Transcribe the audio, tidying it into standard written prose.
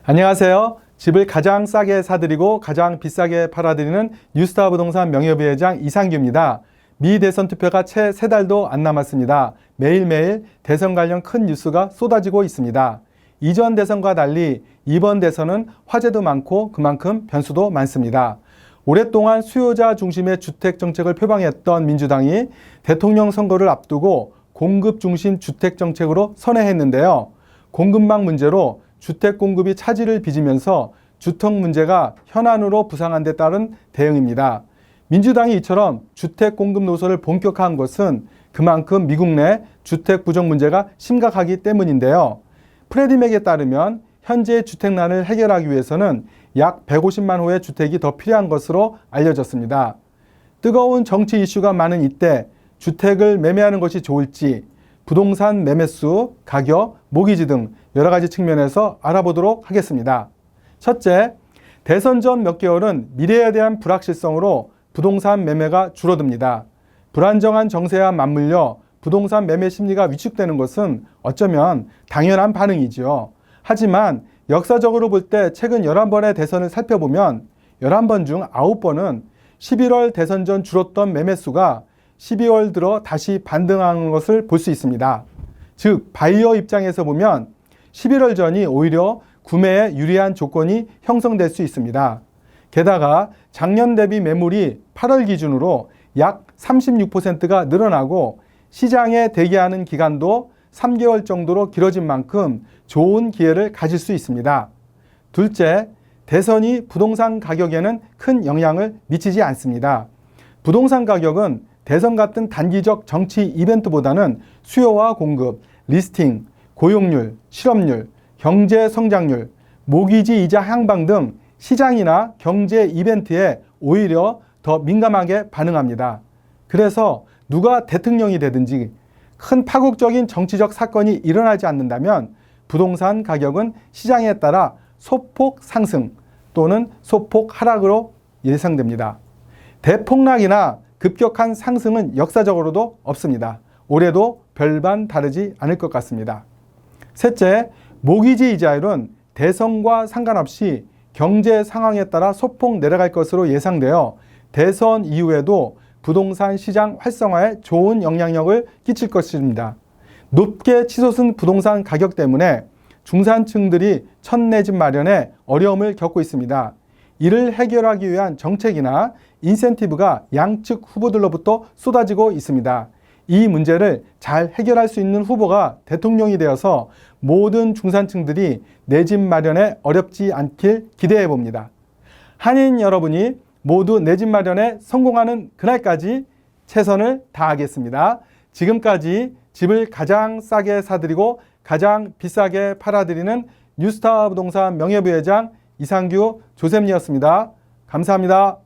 안녕하세요. 집을 가장 싸게 사드리고 가장 비싸게 팔아드리는 뉴스타 부동산 명예부회장 이상규입니다. 미 대선 투표가 채 3달도 안 남았습니다. 매일매일 대선 관련 큰 뉴스가 쏟아지고 있습니다. 이전 대선과 달리 이번 대선은 화제도 많고 그만큼 변수도 많습니다. 오랫동안 수요자 중심의 주택 정책을 표방했던 민주당이 대통령 선거를 앞두고 공급 중심 주택 정책으로 선회했는데요. 공급망 문제로 주택 공급이 차질을 빚으면서 주택 문제가 현안으로 부상한 데 따른 대응입니다. 민주당이 이처럼 주택 공급 노선을 본격화한 것은 그만큼 미국 내 주택 부족 문제가 심각하기 때문인데요. 프레디맥에 따르면 현재 주택난을 해결하기 위해서는 약 150만 호의 주택이 더 필요한 것으로 알려졌습니다. 뜨거운 정치 이슈가 많은 이때 주택을 매매하는 것이 좋을지 부동산 매매수, 가격, 모기지 등 여러 가지 측면에서 알아보도록 하겠습니다. 첫째, 대선 전 몇 개월은 미래에 대한 불확실성으로 부동산 매매가 줄어듭니다. 불안정한 정세와 맞물려 부동산 매매 심리가 위축되는 것은 어쩌면 당연한 반응이지요. 하지만 역사적으로 볼 때 최근 11번의 대선을 살펴보면 11번 중 9번은 11월 대선 전 줄었던 매매수가 12월 들어 다시 반등하는 것을 볼 수 있습니다. 즉, 바이어 입장에서 보면 11월 전이 오히려 구매에 유리한 조건이 형성될 수 있습니다. 게다가 작년 대비 매물이 8월 기준으로 약 36%가 늘어나고 시장에 대기하는 기간도 3개월 정도로 길어진 만큼 좋은 기회를 가질 수 있습니다. 둘째, 대선이 부동산 가격에는 큰 영향을 미치지 않습니다. 부동산 가격은 대선 같은 단기적 정치 이벤트보다는 수요와 공급, 리스팅, 고용률, 실업률, 경제 성장률, 모기지 이자 향방 등 시장이나 경제 이벤트에 오히려 더 민감하게 반응합니다. 그래서 누가 대통령이 되든지 큰 파국적인 정치적 사건이 일어나지 않는다면 부동산 가격은 시장에 따라 소폭 상승 또는 소폭 하락으로 예상됩니다. 대폭락이나 급격한 상승은 역사적으로도 없습니다. 올해도 별반 다르지 않을 것 같습니다. 셋째, 모기지 이자율은 대선과 상관없이 경제 상황에 따라 소폭 내려갈 것으로 예상되어 대선 이후에도 부동산 시장 활성화에 좋은 영향력을 끼칠 것입니다. 높게 치솟은 부동산 가격 때문에 중산층들이 첫 내 집 마련에 어려움을 겪고 있습니다. 이를 해결하기 위한 정책이나 인센티브가 양측 후보들로부터 쏟아지고 있습니다. 이 문제를 잘 해결할 수 있는 후보가 대통령이 되어서 모든 중산층들이 내 집 마련에 어렵지 않길 기대해 봅니다. 한인 여러분이 모두 내 집 마련에 성공하는 그날까지 최선을 다하겠습니다. 지금까지 집을 가장 싸게 사드리고 가장 비싸게 팔아드리는 뉴스타 부동산 명예부회장 이상규 조셉리였습니다. 감사합니다.